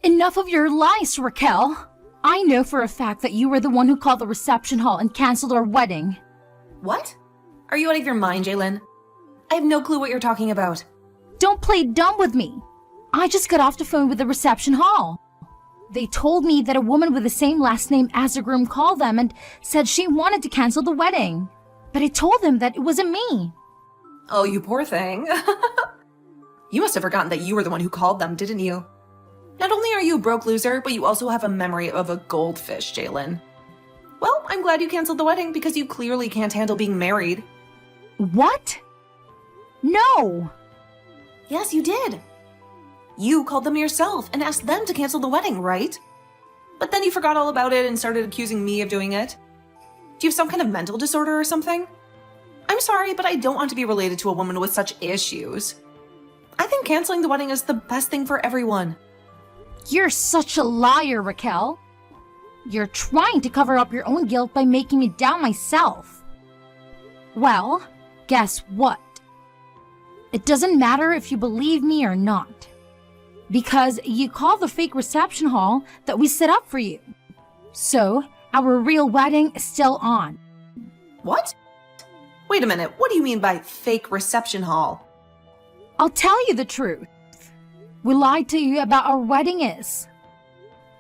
Enough of your lies, Raquel. I know for a fact that you were the one who called the reception hall and canceled our wedding. What? Are you out of your mind, Jalen? I have no clue what you're talking about. Don't play dumb with me. I just got off the phone with the reception hall. They told me that a woman with the same last name as the groom called them and said she wanted to cancel the wedding. But I told them that it wasn't me. Oh, you poor thing. You must have forgotten that you were the one who called them, didn't you? Not only are you a broke loser, but you also have a memory of a goldfish, Jalen. Well, I'm glad you canceled the wedding because you clearly can't handle being married. What? No. Yes, you did. You called them yourself and asked them to cancel the wedding, right? But then you forgot all about it and started accusing me of doing it. Do you have some kind of mental disorder or something? I'm sorry, but I don't want to be related to a woman with such issues. I think canceling the wedding is the best thing for everyone. You're such a liar, Raquel. You're trying to cover up your own guilt by making me doubt myself. Well, guess what? It doesn't matter if you believe me or not. Because you called the fake reception hall that we set up for you. So, our real wedding is still on. What? Wait a minute, what do you mean by fake reception hall? I'll tell you the truth. We lied to you about our wedding is.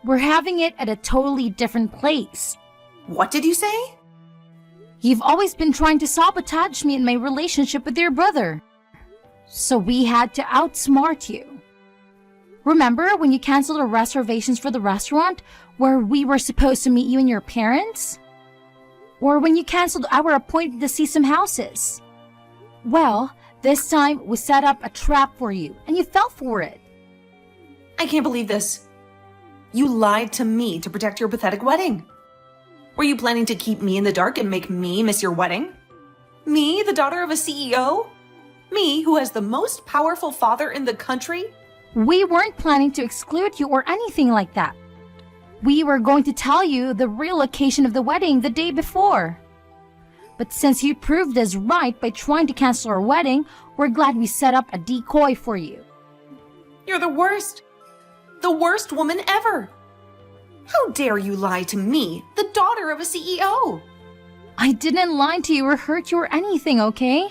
We're having it at a totally different place. What did you say? You've always been trying to sabotage me in my relationship with your brother. So we had to outsmart you. Remember when you canceled our reservations for the restaurant where we were supposed to meet you and your parents? Or when you canceled our appointment to see some houses? Well, this time we set up a trap for you and you fell for it. I can't believe this. You lied to me to protect your pathetic wedding. Were you planning to keep me in the dark and make me miss your wedding? Me, the daughter of a CEO? Me, who has the most powerful father in the country? We weren't planning to exclude you or anything like that. We were going to tell you the real occasion of the wedding the day before. But since you proved us right by trying to cancel our wedding, we're glad we set up a decoy for you. You're the worst. The worst woman ever. How dare you lie to me, the daughter of a CEO? I didn't lie to you or hurt you or anything, okay?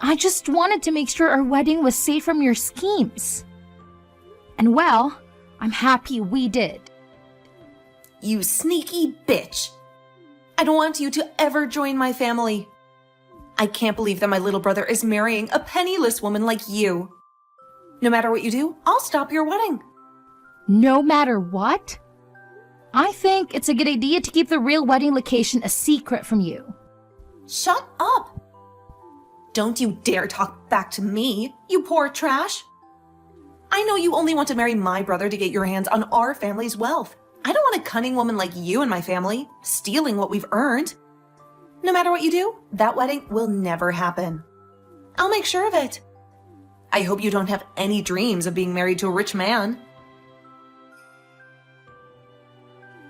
I just wanted to make sure our wedding was safe from your schemes. And well, I'm happy we did. You sneaky bitch. I don't want you to ever join my family. I can't believe that my little brother is marrying a penniless woman like you. No matter what you do, I'll stop your wedding. No matter what? I think it's a good idea to keep the real wedding location a secret from you. Shut up. Don't you dare talk back to me, you poor trash. I know you only want to marry my brother to get your hands on our family's wealth. I don't want a cunning woman like you in my family, stealing what we've earned. No matter what you do, that wedding will never happen. I'll make sure of it. I hope you don't have any dreams of being married to a rich man.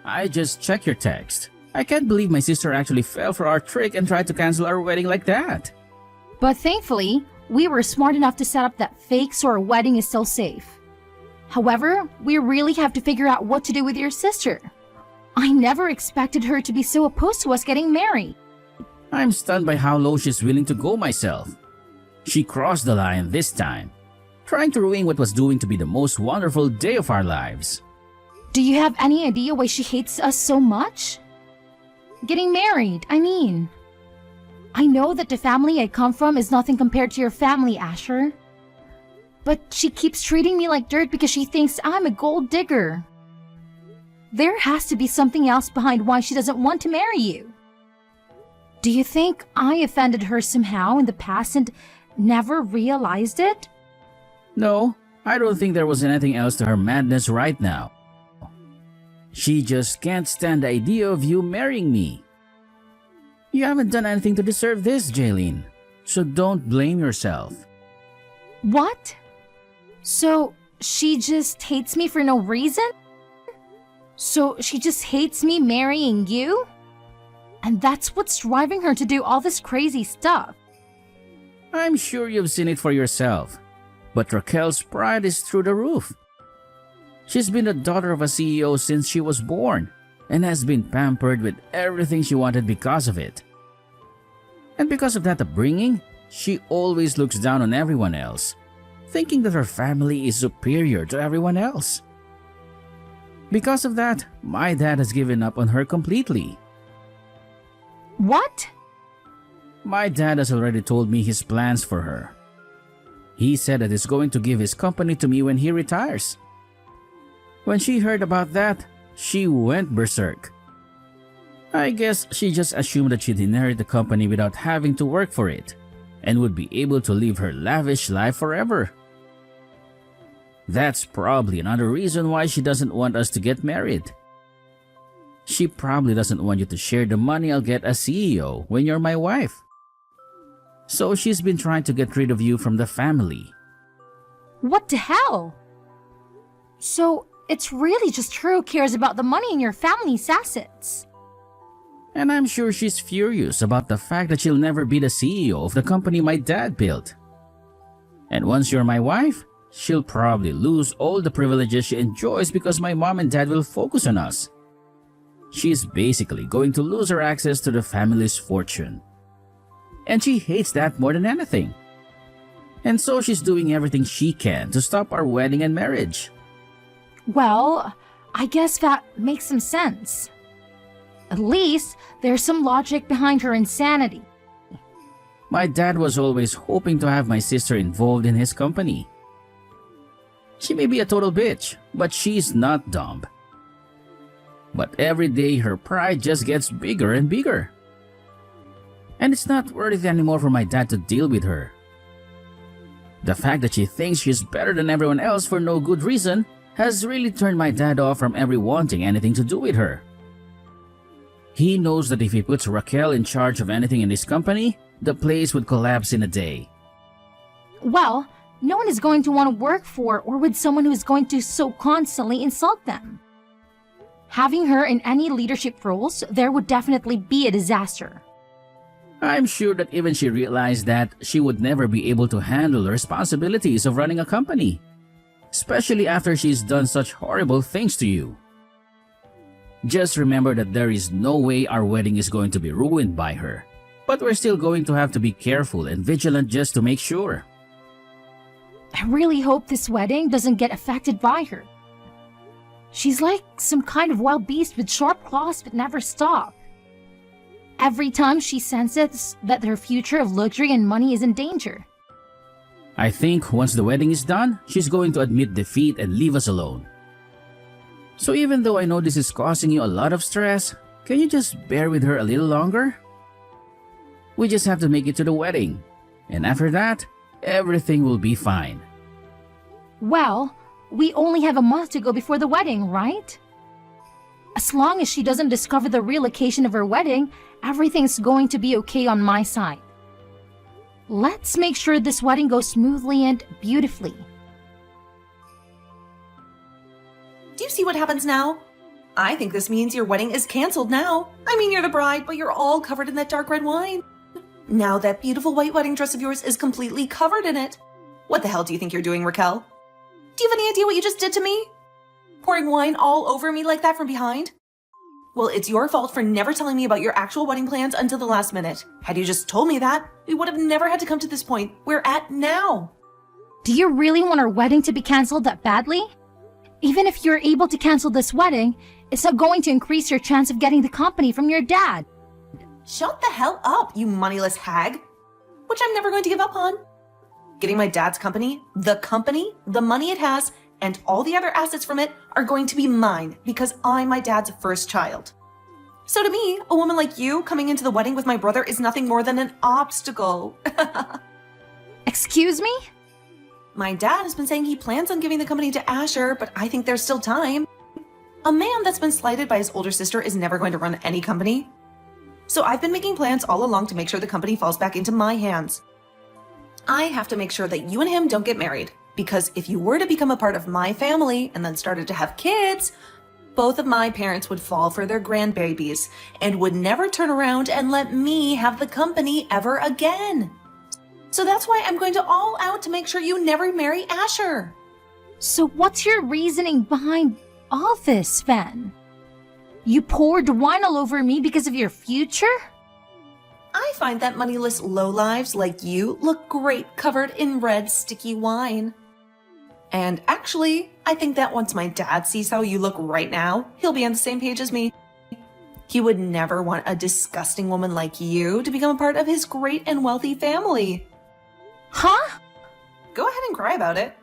I just checked your text. I can't believe my sister actually fell for our trick and tried to cancel our wedding like that. But thankfully, we were smart enough to set up that fake so our wedding is still safe. However, we really have to figure out what to do with your sister. I never expected her to be so opposed to us getting married. I'm stunned by how low she's willing to go myself. She crossed the line this time, trying to ruin what was doing to be the most wonderful day of our lives. Do you have any idea why she hates us so much? Getting married, I mean. I know that the family I come from is nothing compared to your family, Asher. But she keeps treating me like dirt because she thinks I'm a gold digger. There has to be something else behind why she doesn't want to marry you. Do you think I offended her somehow in the past and never realized it? No, I don't think there was anything else to her madness right now. She just can't stand the idea of you marrying me. You haven't done anything to deserve this, Jaylene, so don't blame yourself. What? So she just hates me for no reason? So she just hates me marrying you? And that's what's driving her to do all this crazy stuff. I'm sure you've seen it for yourself, but Raquel's pride is through the roof. She's been the daughter of a CEO since she was born and has been pampered with everything she wanted because of it. And because of that upbringing, she always looks down on everyone else, thinking that her family is superior to everyone else. Because of that, my dad has given up on her completely. What? My dad has already told me his plans for her. He said that he's going to give his company to me when he retires. When she heard about that, she went berserk. I guess she just assumed that she'd inherit the company without having to work for it, and would be able to live her lavish life forever. That's probably another reason why she doesn't want us to get married. She probably doesn't want you to share the money I'll get as CEO when you're my wife. So she's been trying to get rid of you from the family. What the hell? So it's really just her who cares about the money in your family's assets. And I'm sure she's furious about the fact that she'll never be the CEO of the company my dad built. And once you're my wife, she'll probably lose all the privileges she enjoys because my mom and dad will focus on us. She's basically going to lose her access to the family's fortune. And she hates that more than anything. And so she's doing everything she can to stop our wedding and marriage. Well, I guess that makes some sense. At least there's some logic behind her insanity. My dad was always hoping to have my sister involved in his company. She may be a total bitch, but she's not dumb. But every day her pride just gets bigger and bigger. And it's not worth it anymore for my dad to deal with her. The fact that she thinks she's better than everyone else for no good reason has really turned my dad off from ever wanting anything to do with her. He knows that if he puts Raquel in charge of anything in this company, the place would collapse in a day. Well, no one is going to want to work for or with someone who is going to so constantly insult them. Having her in any leadership roles, there would definitely be a disaster. I'm sure that even she realized that she would never be able to handle the responsibilities of running a company, especially after she's done such horrible things to you. Just remember that there is no way our wedding is going to be ruined by her, but we're still going to have to be careful and vigilant just to make sure. I really hope this wedding doesn't get affected by her. She's like some kind of wild beast with sharp claws that never stop. Every time she senses that her future of luxury and money is in danger. I think once the wedding is done, she's going to admit defeat and leave us alone. So even though I know this is causing you a lot of stress, can you just bear with her a little longer? We just have to make it to the wedding, and after that, everything will be fine. Well, we only have a month to go before the wedding, right? As long as she doesn't discover the real occasion of her wedding, everything's going to be okay on my side. Let's make sure this wedding goes smoothly and beautifully. Do you see what happens now? I think this means your wedding is canceled now. I mean, you're the bride, but you're all covered in that dark red wine. Now that beautiful white wedding dress of yours is completely covered in it. What the hell do you think you're doing, Raquel? Do you have any idea what you just did to me? Pouring wine all over me like that from behind? Well, it's your fault for never telling me about your actual wedding plans until the last minute. Had you just told me that, we would have never had to come to this point we're at now. Do you really want our wedding to be cancelled that badly? Even if you're able to cancel this wedding, it's not going to increase your chance of getting the company from your dad. Shut the hell up, you moneyless hag. Which I'm never going to give up on. Getting my dad's company, the money it has, and all the other assets from it are going to be mine because I'm my dad's first child. So to me, a woman like you coming into the wedding with my brother is nothing more than an obstacle. Excuse me? My dad has been saying he plans on giving the company to Asher, but I think there's still time. A man that's been slighted by his older sister is never going to run any company. So I've been making plans all along to make sure the company falls back into my hands. I have to make sure that you and him don't get married, because if you were to become a part of my family and then started to have kids, both of my parents would fall for their grandbabies and would never turn around and let me have the company ever again. So that's why I'm going to all out to make sure you never marry Asher. So what's your reasoning behind all this, Fen? You poured wine all over me because of your future? I find that moneyless lowlives like you look great covered in red, sticky wine. And actually, I think that once my dad sees how you look right now, he'll be on the same page as me. He would never want a disgusting woman like you to become a part of his great and wealthy family. Huh? Go ahead and cry about it.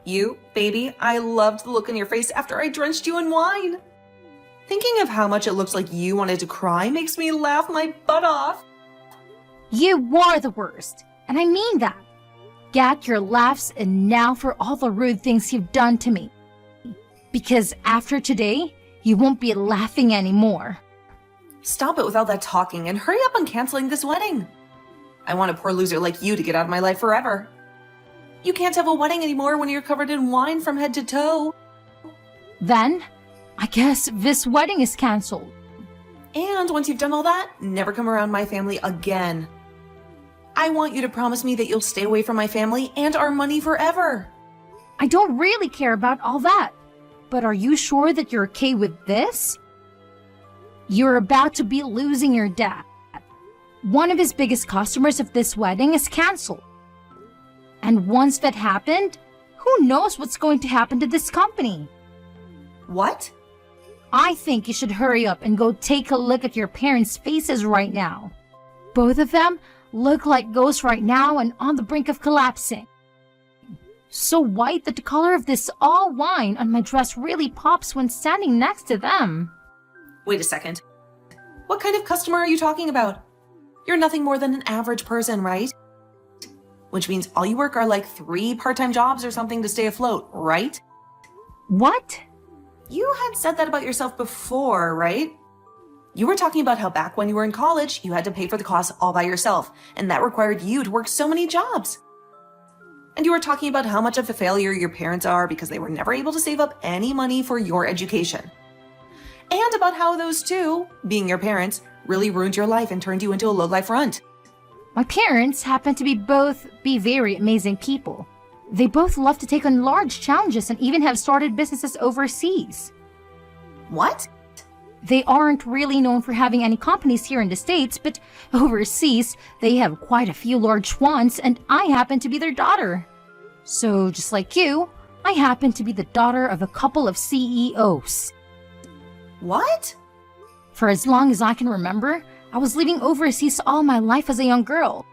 You, baby, I loved the look on your face after I drenched you in wine. Thinking of how much it looks like you wanted to cry makes me laugh my butt off. You are the worst, and I mean that. Get your laughs, and now for all the rude things you've done to me. Because after today, you won't be laughing anymore. Stop it with all that talking and hurry up on canceling this wedding. I want a poor loser like you to get out of my life forever. You can't have a wedding anymore when you're covered in wine from head to toe. Then, I guess this wedding is canceled. And once you've done all that, never come around my family again. I want you to promise me that you'll stay away from my family and our money forever. I don't really care about all that. But are you sure that you're okay with this? You're about to be losing your dad. One of his biggest customers of this wedding is canceled. And once that happened, who knows what's going to happen to this company? What? I think you should hurry up and go take a look at your parents' faces right now. Both of them look like ghosts right now and on the brink of collapsing. So white that the color of this all wine on my dress really pops when standing next to them. Wait a second. What kind of customer are you talking about? You're nothing more than an average person, right? Which means all you work are like 3 part-time jobs or something to stay afloat, right? What? You had said that about yourself before, right? You were talking about how back when you were in college, you had to pay for the costs all by yourself, and that required you to work so many jobs. And you were talking about how much of a failure your parents are because they were never able to save up any money for your education. And about how those two, being your parents, really ruined your life and turned you into a low-life runt. My parents happen to be very amazing people. They both love to take on large challenges and even have started businesses overseas. What? They aren't really known for having any companies here in the States, but overseas, they have quite a few large ones, and I happen to be their daughter. So, just like you, I happen to be the daughter of a couple of CEOs. What? For as long as I can remember, I was living overseas all my life as a young girl.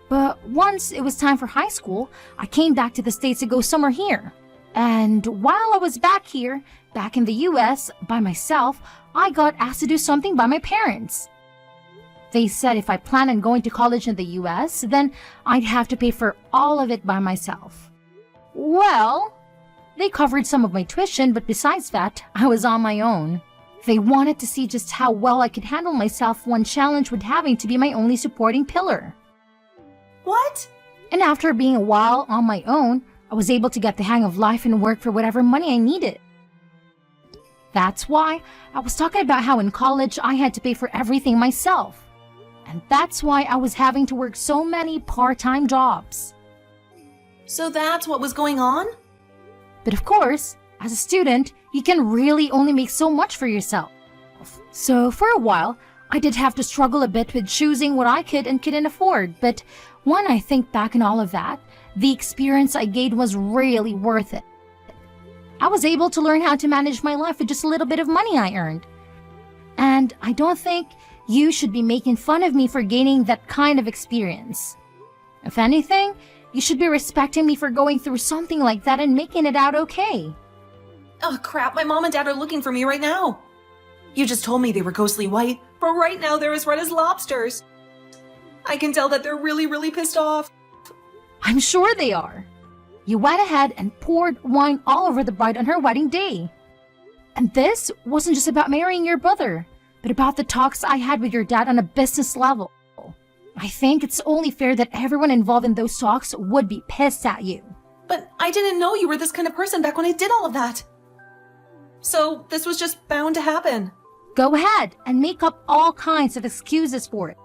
But once it was time for high school, I came back to the States to go summer here. And while I was back here, back in the US, by myself, I got asked to do something by my parents. They said if I planned on going to college in the US, then I'd have to pay for all of it by myself. Well, they covered some of my tuition, but besides that, I was on my own. They wanted to see just how well I could handle myself, one challenge with having to be my only supporting pillar. What? And after being a while on my own, I was able to get the hang of life and work for whatever money I needed. That's why I was talking about how in college I had to pay for everything myself. And that's why I was having to work so many part-time jobs. So that's what was going on? But of course, as a student, you can really only make so much for yourself. So for a while, I did have to struggle a bit with choosing what I could and couldn't afford, but when I think back on all of that, the experience I gained was really worth it. I was able to learn how to manage my life with just a little bit of money I earned. And I don't think you should be making fun of me for gaining that kind of experience. If anything, you should be respecting me for going through something like that and making it out okay. Oh crap, my mom and dad are looking for me right now. You just told me they were ghostly white, but right now they're as red as lobsters. I can tell that they're really, really pissed off. I'm sure they are. You went ahead and poured wine all over the bride on her wedding day. And this wasn't just about marrying your brother, but about the talks I had with your dad on a business level. I think it's only fair that everyone involved in those talks would be pissed at you. But I didn't know you were this kind of person back when I did all of that. So this was just bound to happen. Go ahead and make up all kinds of excuses for it.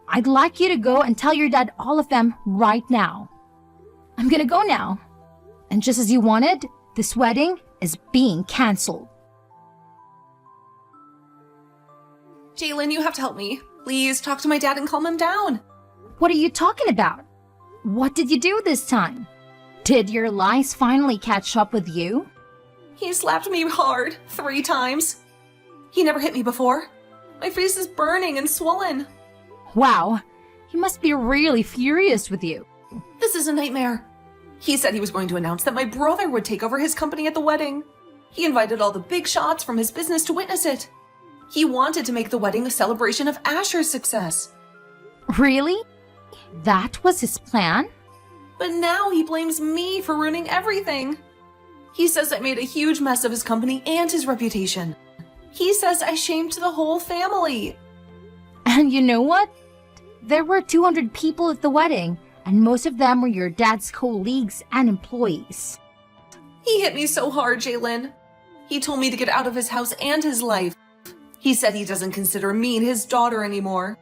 I'd like you to go and tell your dad all of them right now. I'm gonna go now. And just as you wanted, this wedding is being cancelled. Jalen, you have to help me. Please talk to my dad and calm him down. What are you talking about? What did you do this time? Did your lies finally catch up with you? He slapped me hard 3 times. He never hit me before. My face is burning and swollen. Wow, he must be really furious with you. This is a nightmare. He said he was going to announce that my brother would take over his company at the wedding. He invited all the big shots from his business to witness it. He wanted to make the wedding a celebration of Asher's success. Really? That was his plan? But now he blames me for ruining everything. He says I made a huge mess of his company and his reputation. He says I shamed the whole family. And you know what? There were 200 people at the wedding, and most of them were your dad's colleagues and employees. He hit me so hard, Jalen. He told me to get out of his house and his life. He said he doesn't consider me his daughter anymore.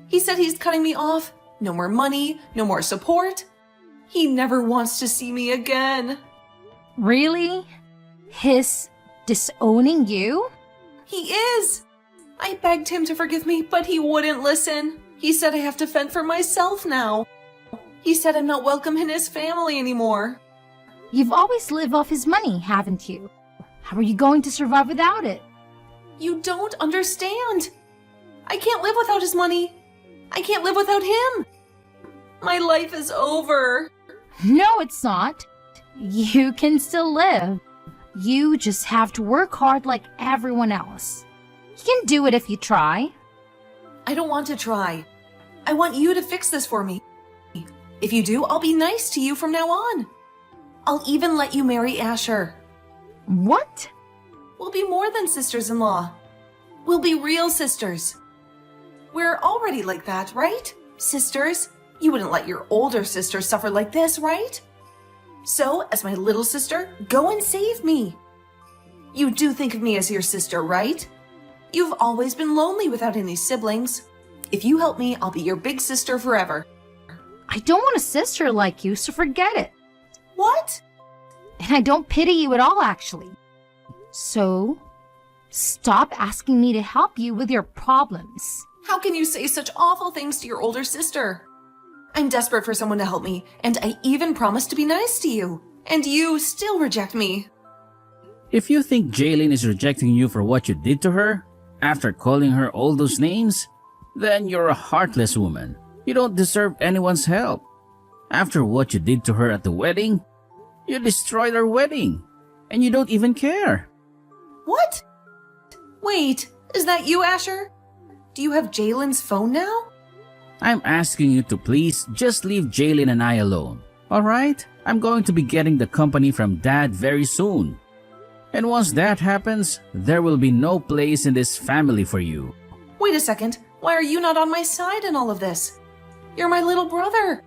He said he's cutting me off. No more money, no more support. He never wants to see me again. Really? His disowning you? He is. I begged him to forgive me, but he wouldn't listen. He said I have to fend for myself now. He said I'm not welcome in his family anymore. You've always lived off his money, haven't you? How are you going to survive without it? You don't understand. I can't live without his money. I can't live without him. My life is over. No, it's not. You can still live. You just have to work hard like everyone else. You can do it if you try. I don't want to try. I want you to fix this for me. If you do, I'll be nice to you from now on. I'll even let you marry Asher. What? We'll be more than sisters-in-law. We'll be real sisters. We're already like that, right? Sisters, you wouldn't let your older sister suffer like this, right? So, as my little sister, go and save me. You do think of me as your sister, right? You've always been lonely without any siblings. If you help me, I'll be your big sister forever. I don't want a sister like you, so forget it. What? And I don't pity you at all, actually. So, stop asking me to help you with your problems. How can you say such awful things to your older sister? I'm desperate for someone to help me, and I even promised to be nice to you. And you still reject me. If you think Jaylin is rejecting you for what you did to her, after calling her all those names, then you're a heartless woman. You don't deserve anyone's help. After what you did to her at the wedding, you destroyed our wedding, and you don't even care. What? Wait, is that you, Asher? Do you have Jalen's phone now? I'm asking you to please just leave Jaylin and I alone, alright? I'm going to be getting the company from Dad very soon. And once that happens, there will be no place in this family for you. Wait a second, why are you not on my side in all of this? You're my little brother.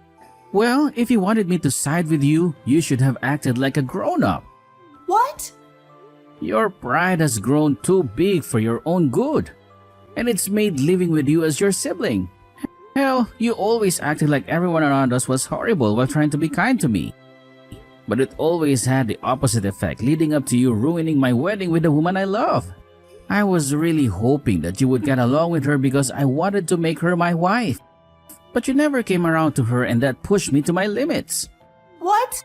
Well, if you wanted me to side with you, you should have acted like a grown-up. What? Your pride has grown too big for your own good, and it's made living with you as your sibling. Hell, you always acted like everyone around us was horrible while trying to be kind to me. But it always had the opposite effect, leading up to you ruining my wedding with the woman I love. I was really hoping that you would get along with her because I wanted to make her my wife. But you never came around to her, and that pushed me to my limits. What?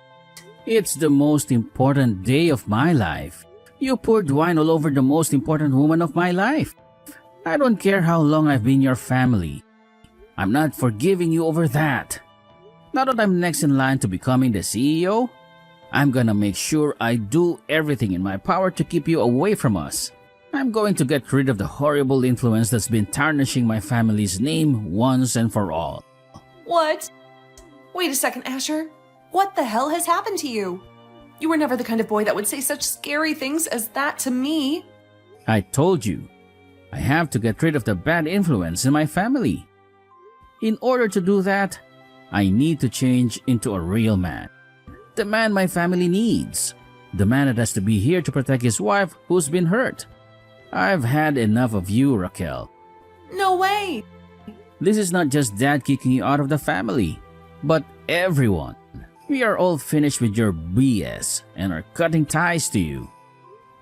It's the most important day of my life. You poured wine all over the most important woman of my life. I don't care how long I've been your family. I'm not forgiving you over that. Now that I'm next in line to becoming the CEO, I'm gonna make sure I do everything in my power to keep you away from us. I'm going to get rid of the horrible influence that's been tarnishing my family's name once and for all. What? Wait a second, Asher. What the hell has happened to you? You were never the kind of boy that would say such scary things as that to me. I told you, I have to get rid of the bad influence in my family. In order to do that, I need to change into a real man. The man my family needs. The man that has to be here to protect his wife who's been hurt. I've had enough of you, Raquel. No way! This is not just Dad kicking you out of the family, but everyone. We are all finished with your BS and are cutting ties to you.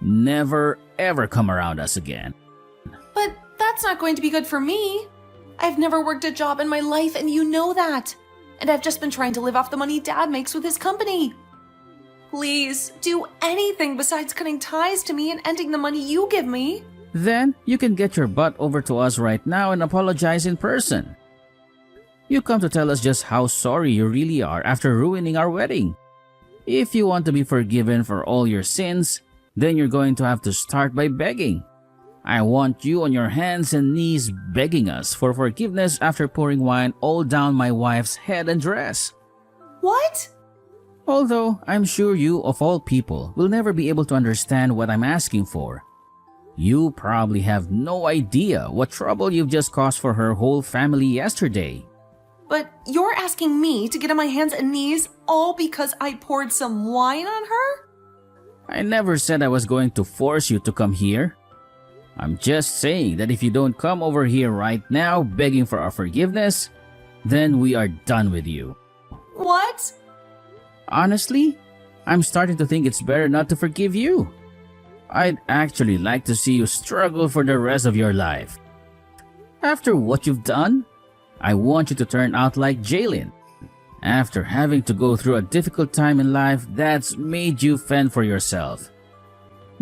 Never ever come around us again. But that's not going to be good for me. I've never worked a job in my life and you know that. And I've just been trying to live off the money Dad makes with his company. Please, do anything besides cutting ties to me and ending the money you give me. Then you can get your butt over to us right now and apologize in person. You come to tell us just how sorry you really are after ruining our wedding. If you want to be forgiven for all your sins, then you're going to have to start by begging. I want you on your hands and knees begging us for forgiveness after pouring wine all down my wife's head and dress. What? Although I'm sure you, of all people, will never be able to understand what I'm asking for. You probably have no idea what trouble you've just caused for her whole family yesterday. But you're asking me to get on my hands and knees all because I poured some wine on her? I never said I was going to force you to come here. I'm just saying that if you don't come over here right now begging for our forgiveness, then we are done with you. What? Honestly, I'm starting to think it's better not to forgive you. I'd actually like to see you struggle for the rest of your life. After what you've done, I want you to turn out like Jalen. After having to go through a difficult time in life that's made you fend for yourself.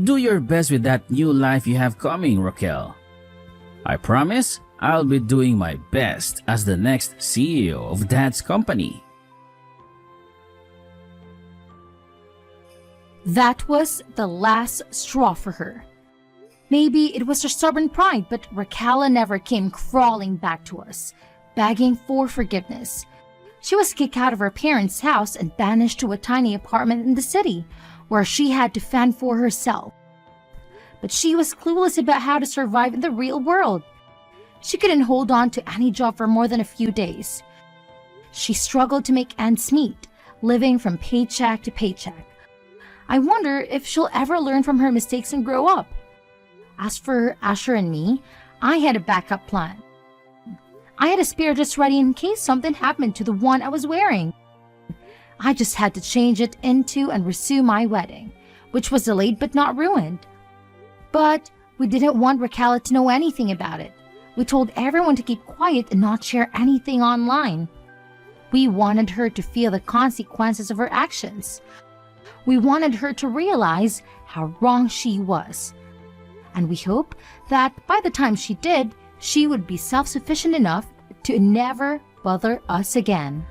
Do your best with that new life you have coming, Raquel. I promise I'll be doing my best as the next CEO of Dad's company. That was the last straw for her. Maybe it was her stubborn pride, but Raquel never came crawling back to us, begging for forgiveness. She was kicked out of her parents' house and banished to a tiny apartment in the city, where she had to fend for herself. But she was clueless about how to survive in the real world. She couldn't hold on to any job for more than a few days. She struggled to make ends meet, living from paycheck to paycheck. I wonder if she'll ever learn from her mistakes and grow up. As for Asher and me, I had a backup plan. I had a spare just ready in case something happened to the one I was wearing. I just had to change it into and resume my wedding, which was delayed but not ruined. But we didn't want Raquel to know anything about it. We told everyone to keep quiet and not share anything online. We wanted her to feel the consequences of her actions. We wanted her to realize how wrong she was. And we hope that by the time she did, she would be self-sufficient enough to never bother us again.